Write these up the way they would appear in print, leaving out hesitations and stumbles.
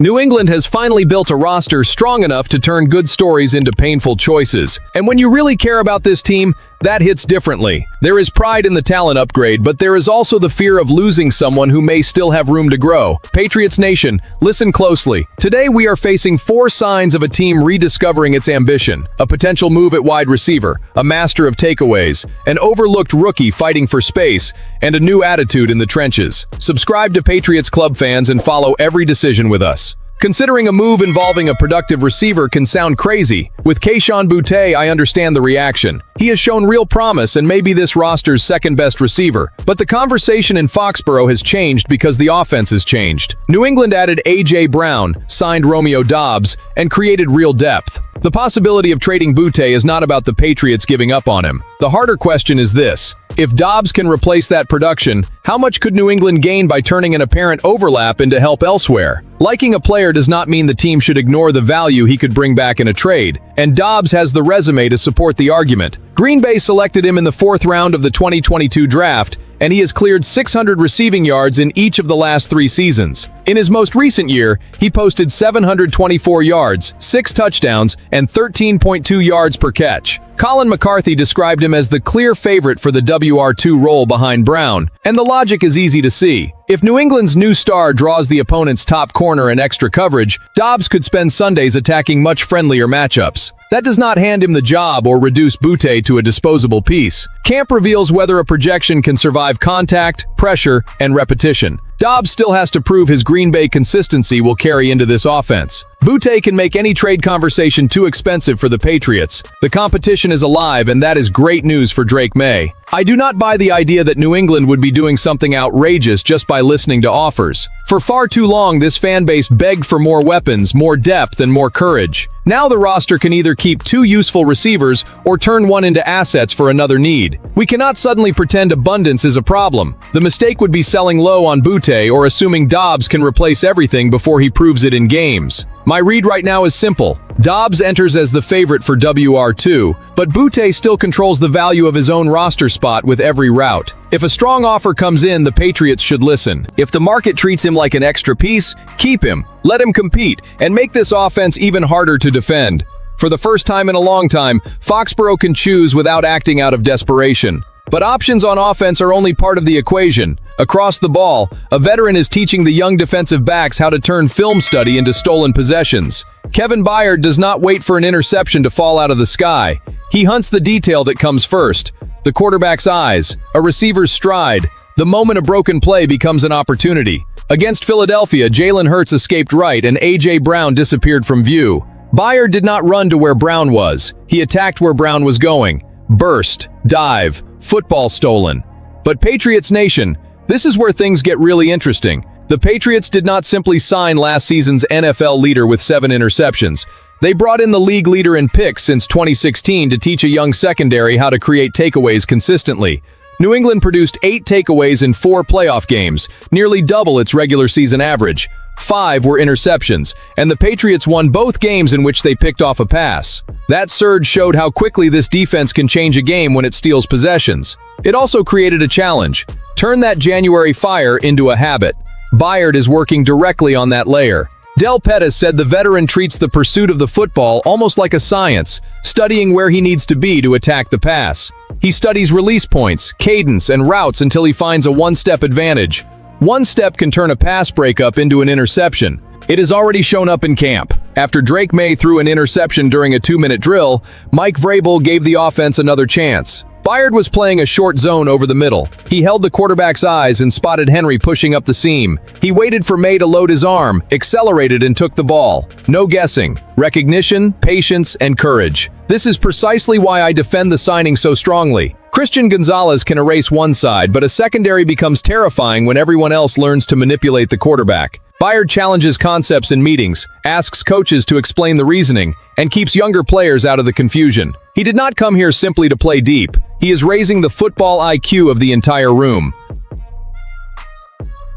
New England has finally built a roster strong enough to turn good stories into painful choices. And when you really care about this team, that hits differently. There is pride in the talent upgrade, but there is also the fear of losing someone who may still have room to grow. Patriots Nation, listen closely. Today we are facing 4 signs of a team rediscovering its ambition: a potential move at wide receiver, a master of takeaways, an overlooked rookie fighting for space, and a new attitude in the trenches. Subscribe to Patriots Club fans and follow every decision with us. Considering a move involving a productive receiver can sound crazy. With Kayshon Boutte, I understand the reaction. He has shown real promise and may be this roster's second-best receiver. But the conversation in Foxborough has changed because the offense has changed. New England added A.J. Brown, signed Romeo Doubs, and created real depth. The possibility of trading Boutte is not about the Patriots giving up on him. The harder question is this: if Doubs can replace that production, how much could New England gain by turning an apparent overlap into help elsewhere? Liking a player does not mean the team should ignore the value he could bring back in a trade, and Doubs has the resume to support the argument. Green Bay selected him in the 4th round of the 2022 draft, and he has cleared 600 receiving yards in each of the last 3 seasons. In his most recent year, he posted 724 yards, 6 touchdowns, and 13.2 yards per catch. Colin McCarthy described him as the clear favorite for the WR2 role behind Brown, and the logic is easy to see. If New England's new star draws the opponent's top corner in extra coverage, Doubs could spend Sundays attacking much friendlier matchups. That does not hand him the job or reduce Boutte to a disposable piece. Camp reveals whether a projection can survive contact, pressure, and repetition. Doubs still has to prove his Green Bay consistency will carry into this offense. Boutte can make any trade conversation too expensive for the Patriots. The competition is alive, and that is great news for Drake Maye. I do not buy the idea that New England would be doing something outrageous just by listening to offers. For far too long, this fan base begged for more weapons, more depth, and more courage. Now the roster can either keep 2 useful receivers or turn one into assets for another need. We cannot suddenly pretend abundance is a problem. The mistake would be selling low on Boutte or assuming Doubs can replace everything before he proves it in games. My read right now is simple. Doubs enters as the favorite for WR2, but Boutte still controls the value of his own roster spot with every route. If a strong offer comes in, the Patriots should listen. If the market treats him like an extra piece, keep him, let him compete, and make this offense even harder to defend. For the first time in a long time, Foxborough can choose without acting out of desperation. But options on offense are only part of the equation. Across the ball, a veteran is teaching the young defensive backs how to turn film study into stolen possessions. Kevin Byard does not wait for an interception to fall out of the sky. He hunts the detail that comes first: the quarterback's eyes, a receiver's stride. The moment a broken play becomes an opportunity. Against Philadelphia, Jalen Hurts escaped right and A.J. Brown disappeared from view. Byard did not run to where Brown was. He attacked where Brown was going. Burst, dive, football stolen. But Patriots Nation, this is where things get really interesting. The Patriots did not simply sign last season's NFL leader with 7 interceptions. They brought in the league leader in picks since 2016 to teach a young secondary how to create takeaways consistently. New England produced 8 takeaways in 4 playoff games, nearly double its regular season average. 5 were interceptions, and the Patriots won both games in which they picked off a pass. That surge showed how quickly this defense can change a game when it steals possessions. It also created a challenge: turn that January fire into a habit. Byard is working directly on that layer. Del Pettis said the veteran treats the pursuit of the football almost like a science, studying where he needs to be to attack the pass. He studies release points, cadence, and routes until he finds a one-step advantage. One step can turn a pass breakup into an interception. It has already shown up in camp. After Drake Maye threw an interception during a 2-minute drill, Mike Vrabel gave the offense another chance. Byard was playing a short zone over the middle. He held the quarterback's eyes and spotted Henry pushing up the seam. He waited for Maye to load his arm, accelerated, and took the ball. No guessing. Recognition, patience, and courage. This is precisely why I defend the signing so strongly. Christian Gonzalez can erase one side, but a secondary becomes terrifying when everyone else learns to manipulate the quarterback. Byard challenges concepts in meetings, asks coaches to explain the reasoning, and keeps younger players out of the confusion. He did not come here simply to play deep. He is raising the football IQ of the entire room.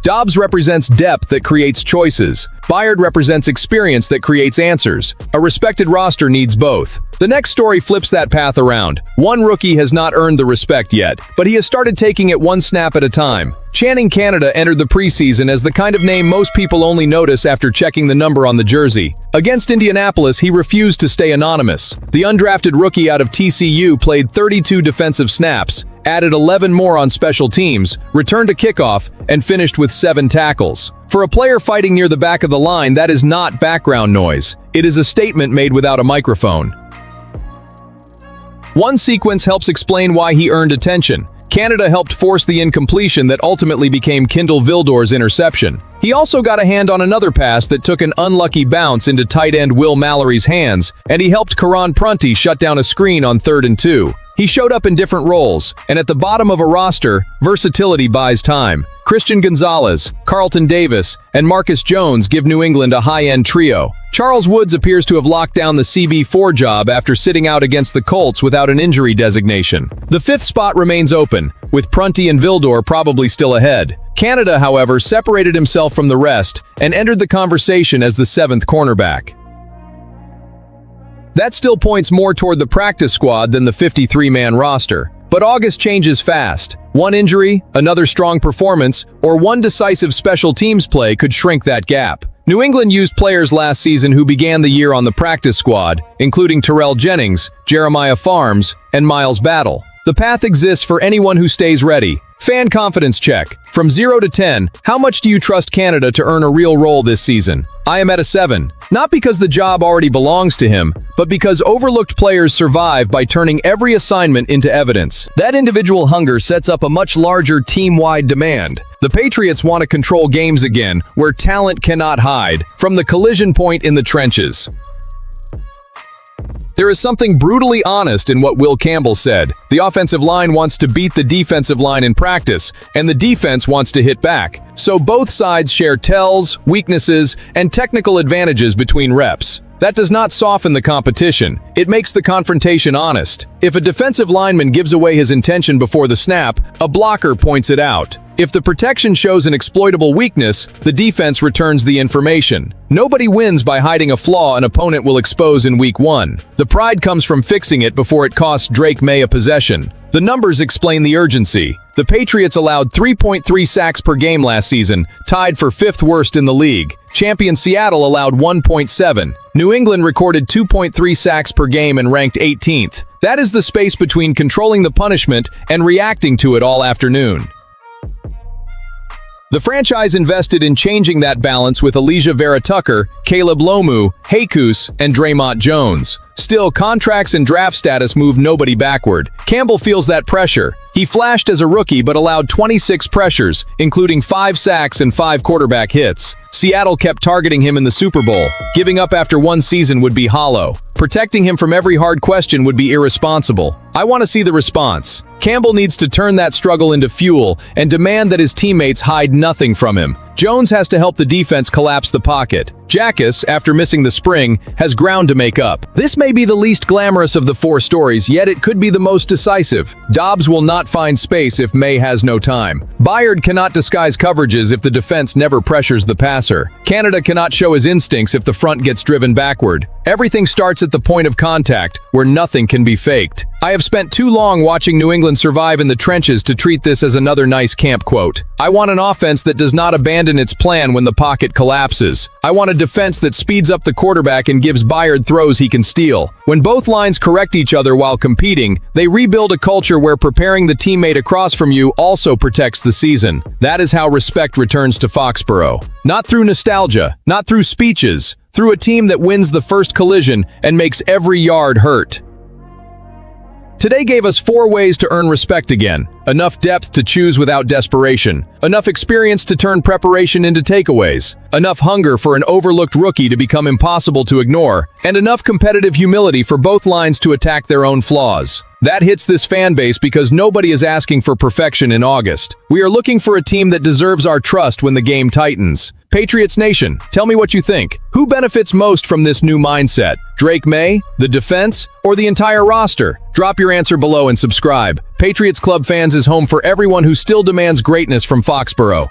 Doubs represents depth that creates choices. Byard represents experience that creates answers. A respected roster needs both. The next story flips that path around. One rookie has not earned the respect yet, but he has started taking it one snap at a time. Channing Canada entered the preseason as the kind of name most people only notice after checking the number on the jersey. Against Indianapolis, he refused to stay anonymous. The undrafted rookie out of TCU played 32 defensive snaps, added 11 more on special teams, returned a kickoff, and finished with 7 tackles. For a player fighting near the back of the line, that is not background noise. It is a statement made without a microphone. One sequence helps explain why he earned attention. Canada helped force the incompletion that ultimately became Kindle Vildor's interception. He also got a hand on another pass that took an unlucky bounce into tight end Will Mallory's hands, and he helped Kayshon Boutte shut down a screen on 3rd and 2. He showed up in different roles, and at the bottom of a roster, versatility buys time. Christian Gonzalez, Carlton Davis, and Marcus Jones give New England a high-end trio. Charles Woods appears to have locked down the CB4 job after sitting out against the Colts without an injury designation. The 5th spot remains open, with Boutte and Vildor probably still ahead. Canada, however, separated himself from the rest and entered the conversation as the 7th cornerback. That still points more toward the practice squad than the 53-man roster. But August changes fast. One injury, another strong performance, or one decisive special teams play could shrink that gap. New England used players last season who began the year on the practice squad, including Terrell Jennings, Jeremiah Farms, and Miles Battle. The path exists for anyone who stays ready. Fan confidence check. From 0 to 10, how much do you trust Canada to earn a real role this season? I am at a 7. Not because the job already belongs to him, but because overlooked players survive by turning every assignment into evidence. That individual hunger sets up a much larger team-wide demand. The Patriots want to control games again, where talent cannot hide, from the collision point in the trenches. There is something brutally honest in what Will Campbell said. The offensive line wants to beat the defensive line in practice, and the defense wants to hit back. So both sides share tells, weaknesses, and technical advantages between reps. That does not soften the competition. It makes the confrontation honest. If a defensive lineman gives away his intention before the snap, a blocker points it out. If the protection shows an exploitable weakness, the defense returns the information. Nobody wins by hiding a flaw an opponent will expose in week 1. The pride comes from fixing it before it costs Drake Maye a possession. The numbers explain the urgency. The Patriots allowed 3.3 sacks per game last season, tied for 5th worst in the league. Champion Seattle allowed 1.7. New England recorded 2.3 sacks per game and ranked 18th. That is the space between controlling the punishment and reacting to it all afternoon. The franchise invested in changing that balance with Elijah Vera-Tucker, Caleb Lomu, Jesus, and Draymond Jones. Still, contracts and draft status move nobody backward. Campbell feels that pressure. He flashed as a rookie but allowed 26 pressures, including 5 sacks and 5 quarterback hits. Seattle kept targeting him in the Super Bowl. Giving up after one season would be hollow. Protecting him from every hard question would be irresponsible. I want to see the response. Campbell needs to turn that struggle into fuel and demand that his teammates hide nothing from him. Jones has to help the defense collapse the pocket. Jackus, after missing the spring, has ground to make up. This may be the least glamorous of the 4 stories, yet it could be the most decisive. Doubs will not find space if Maye has no time. Byard cannot disguise coverages if the defense never pressures the passer. Canada cannot show his instincts if the front gets driven backward. Everything starts at the point of contact, where nothing can be faked. I have spent too long watching New England survive in the trenches to treat this as another nice camp quote. I want an offense that does not abandon its plan when the pocket collapses. I want a defense that speeds up the quarterback and gives Byard throws he can steal. When both lines correct each other while competing, they rebuild a culture where preparing the teammate across from you also protects the season. That is how respect returns to Foxborough. Not through nostalgia, not through speeches, through a team that wins the first collision and makes every yard hurt. Today gave us 4 ways to earn respect again. Enough depth to choose without desperation. Enough experience to turn preparation into takeaways. Enough hunger for an overlooked rookie to become impossible to ignore. And enough competitive humility for both lines to attack their own flaws. That hits this fan base because nobody is asking for perfection in August. We are looking for a team that deserves our trust when the game tightens. Patriots Nation, tell me what you think. Who benefits most from this new mindset? Drake Maye, the defense, or the entire roster? Drop your answer below and subscribe. Patriots Club Fans is home for everyone who still demands greatness from Foxborough.